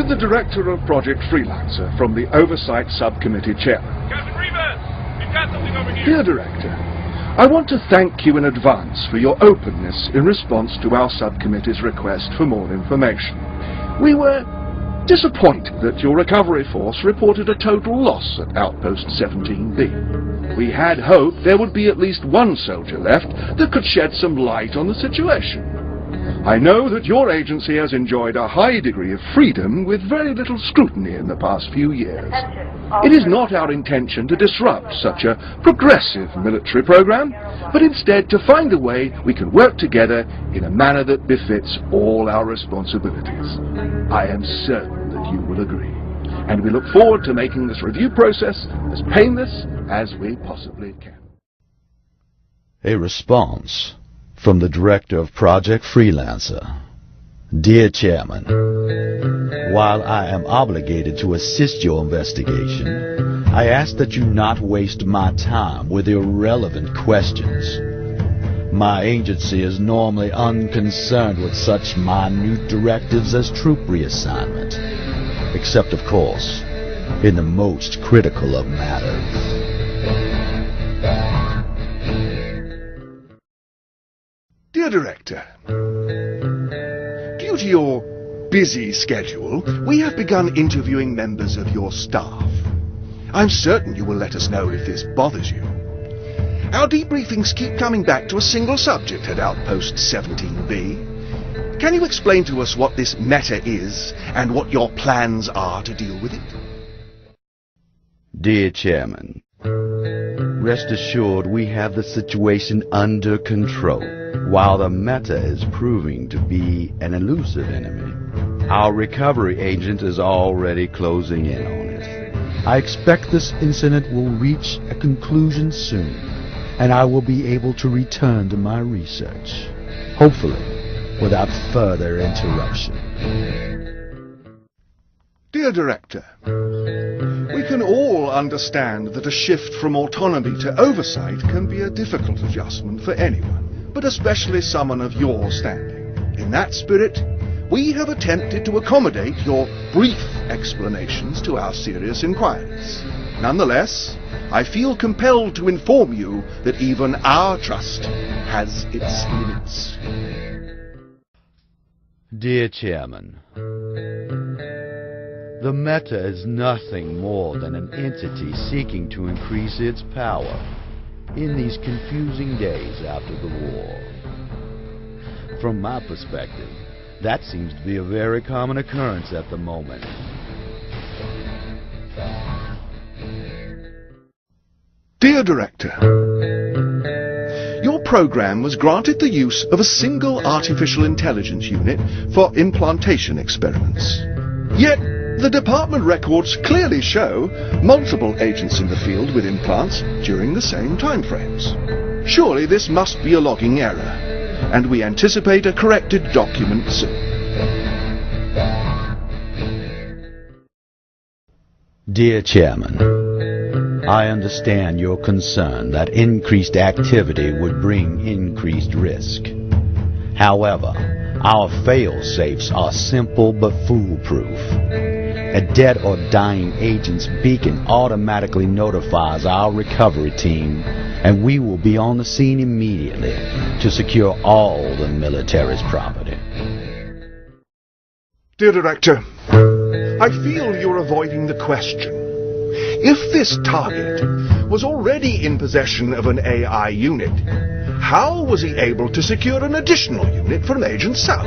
To the Director of Project Freelancer from the Oversight Subcommittee Chairman. Captain Reavers, we've got something over here. Dear Director, I want to thank you in advance for your openness in response to our subcommittee's request for more information. We were disappointed that your recovery force reported a total loss at Outpost 17B. We had hoped there would be at least one soldier left that could shed some light on the situation. I know that your agency has enjoyed a high degree of freedom with very little scrutiny in the past few years. It is not our intention to disrupt such a progressive military program, but instead to find a way we can work together in a manner that befits all our responsibilities. I am certain that you will agree, and we look forward to making this review process as painless as we possibly can. A response from the Director of Project Freelancer. Dear Chairman, while I am obligated to assist your investigation, I ask that you not waste my time with irrelevant questions. My agency is normally unconcerned with such minute directives as troop reassignment, except, of course, in the most critical of matters. Dear Director, due to your busy schedule, we have begun interviewing members of your staff. I'm certain you will let us know if this bothers you. Our debriefings keep coming back to a single subject at Outpost 17B. Can you explain to us what this matter is and what your plans are to deal with it? Dear Chairman, rest assured we have the situation under control. While the Meta is proving to be an elusive enemy, our recovery agent is already closing in on it. I expect this incident will reach a conclusion soon, and I will be able to return to my research, hopefully without further interruption. Dear Director, we can all understand that a shift from autonomy to oversight can be a difficult adjustment for anyone, but especially someone of your standing. In that spirit, we have attempted to accommodate your brief explanations to our serious inquiries. Nonetheless, I feel compelled to inform you that even our trust has its limits. Dear Chairman, the Meta is nothing more than an entity seeking to increase its power in these confusing days after the war. From my perspective, that seems to be a very common occurrence at the moment. Dear Director, your program was granted the use of a single artificial intelligence unit for implantation experiments. Yet, the department records clearly show multiple agents in the field with implants during the same time frames. Surely this must be a logging error, and we anticipate a corrected document soon. Dear Chairman, I understand your concern that increased activity would bring increased risk. However, our fail-safes are simple but foolproof. A dead or dying agent's beacon automatically notifies our recovery team, and we will be on the scene immediately to secure all the military's property. Dear Director, I feel you're avoiding the question. If this target was already in possession of an AI unit, how was he able to secure an additional unit from Agent South?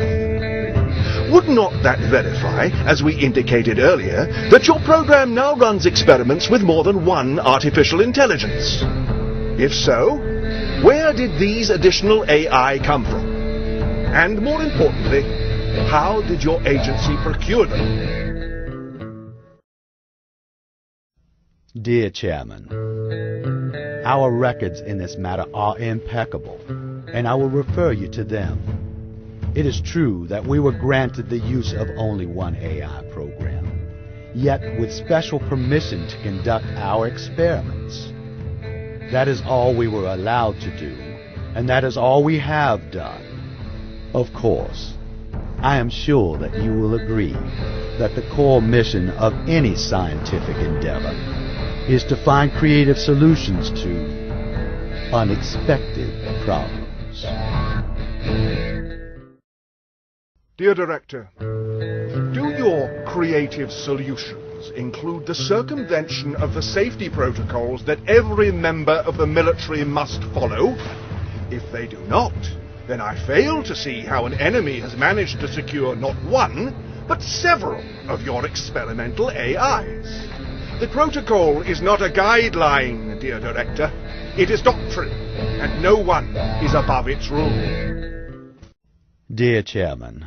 Would not that verify, as we indicated earlier, that your program now runs experiments with more than one artificial intelligence? If so, where did these additional AI come from? And more importantly, how did your agency procure them? Dear Chairman, our records in this matter are impeccable, and I will refer you to them. It is true that we were granted the use of only one AI program, yet with special permission to conduct our experiments. That is all we were allowed to do, and that is all we have done. Of course, I am sure that you will agree that the core mission of any scientific endeavor is to find creative solutions to unexpected problems. Dear Director, do your creative solutions include the circumvention of the safety protocols that every member of the military must follow? If they do not, then I fail to see how an enemy has managed to secure not one, but several of your experimental AIs. The protocol is not a guideline, dear Director. It is doctrine, and no one is above its rule. Dear Chairman,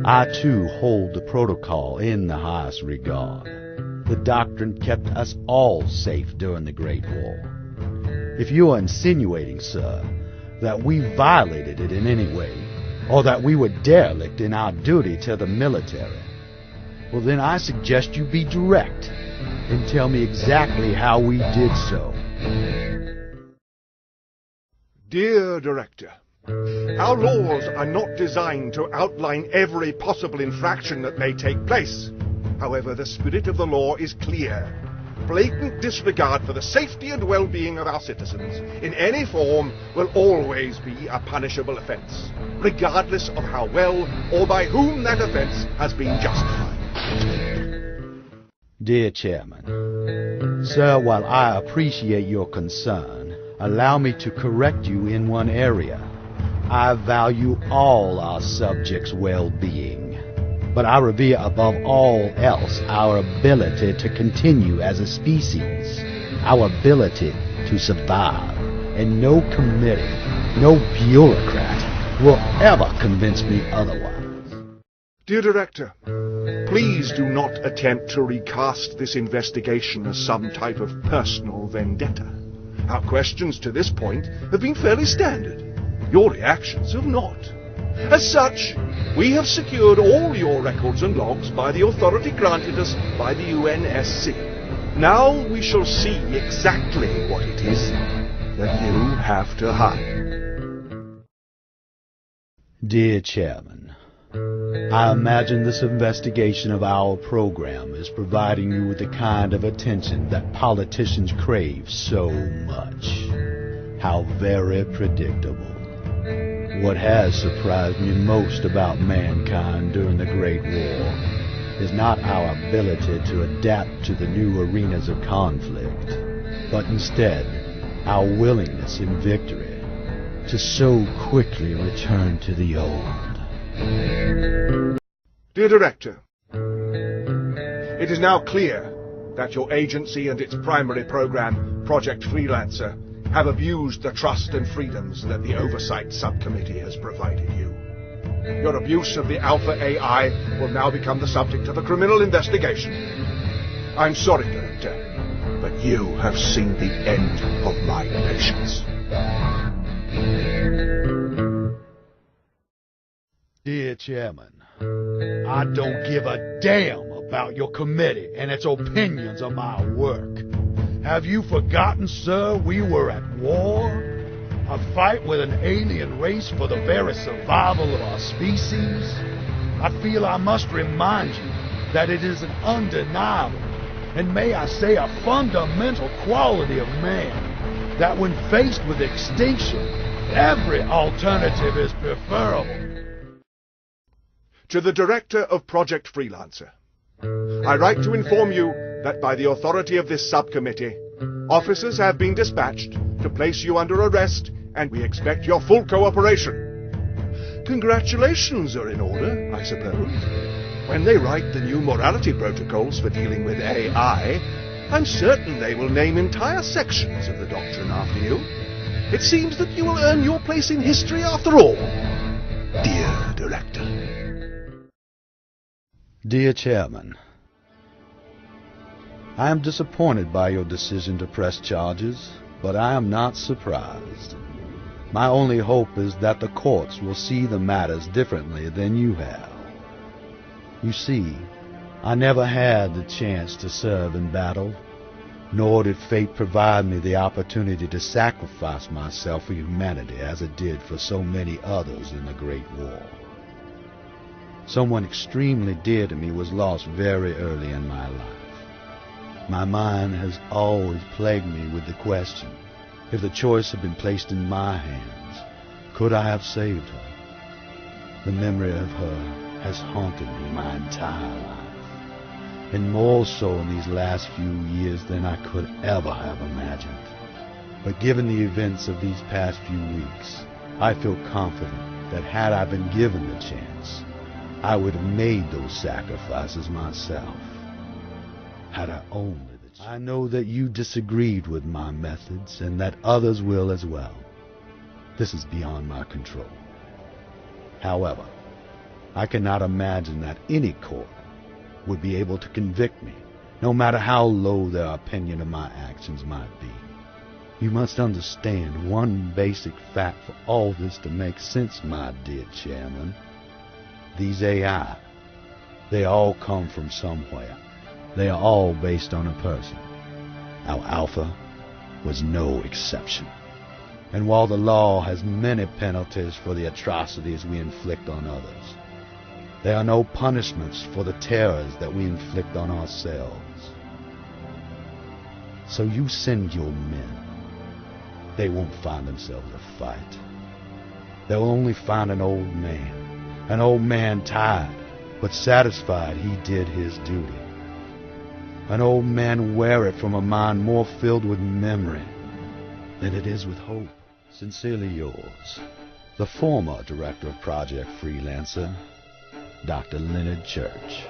I too hold the protocol in the highest regard. The doctrine kept us all safe during the Great War. If you are insinuating, sir, that we violated it in any way, or that we were derelict in our duty to the military, well then I suggest you be direct and tell me exactly how we did so. Dear Director, our laws are not designed to outline every possible infraction that may take place. However, the spirit of the law is clear. Blatant disregard for the safety and well-being of our citizens in any form will always be a punishable offence, regardless of how well or by whom that offence has been justified. Dear Chairman, sir, while I appreciate your concern, allow me to correct you in one area. I value all our subjects' well-being, but I revere above all else our ability to continue as a species, our ability to survive, and no committee, no bureaucrat will ever convince me otherwise. Dear Director, please do not attempt to recast this investigation as some type of personal vendetta. Our questions to this point have been fairly standard. Your reactions have not. As such, we have secured all your records and logs by the authority granted us by the UNSC. Now we shall see exactly what it is that you have to hide. Dear Chairman, I imagine this investigation of our program is providing you with the kind of attention that politicians crave so much. How very predictable. What has surprised me most about mankind during the Great War is not our ability to adapt to the new arenas of conflict, but instead our willingness in victory to so quickly return to the old. Dear Director, it is now clear that your agency and its primary program, Project Freelancer, have abused the trust and freedoms that the Oversight Subcommittee has provided you. Your abuse of the Alpha AI will now become the subject of a criminal investigation. I'm sorry, Director, but you have seen the end of my patience. Dear Chairman, I don't give a damn about your committee and its opinions of my work. Have you forgotten, sir, we were at war? A fight with an alien race for the very survival of our species? I feel I must remind you that it is an undeniable, and may I say a fundamental quality of man, that when faced with extinction, every alternative is preferable. To the Director of Project Freelancer, I write to inform you that by the authority of this subcommittee, officers have been dispatched to place you under arrest, and we expect your full cooperation. Congratulations are in order, I suppose. When they write the new morality protocols for dealing with AI, I'm certain they will name entire sections of the doctrine after you. It seems that you will earn your place in history after all, dear Director. Dear Chairman, I am disappointed by your decision to press charges, but I am not surprised. My only hope is that the courts will see the matters differently than you have. You see, I never had the chance to serve in battle, nor did fate provide me the opportunity to sacrifice myself for humanity as it did for so many others in the Great War. Someone extremely dear to me was lost very early in my life. My mind has always plagued me with the question, if the choice had been placed in my hands, could I have saved her? The memory of her has haunted me my entire life, and more so in these last few years than I could ever have imagined. But given the events of these past few weeks, I feel confident that had I been given the chance, I would have made those sacrifices myself. Had I only the chance. I know that you disagreed with my methods and that others will as well. This is beyond my control. However, I cannot imagine that any court would be able to convict me, no matter how low their opinion of my actions might be. You must understand one basic fact for all this to make sense, my dear Chairman. These AI, they all come from somewhere. They are all based on a person. Our Alpha was no exception. And while the law has many penalties for the atrocities we inflict on others, there are no punishments for the terrors that we inflict on ourselves. So you send your men. They won't find themselves a fight. They'll only find an old man tired, but satisfied he did his duty. An old man weary from a mind more filled with memory than it is with hope. Sincerely yours, the former director of Project Freelancer, Dr. Leonard Church.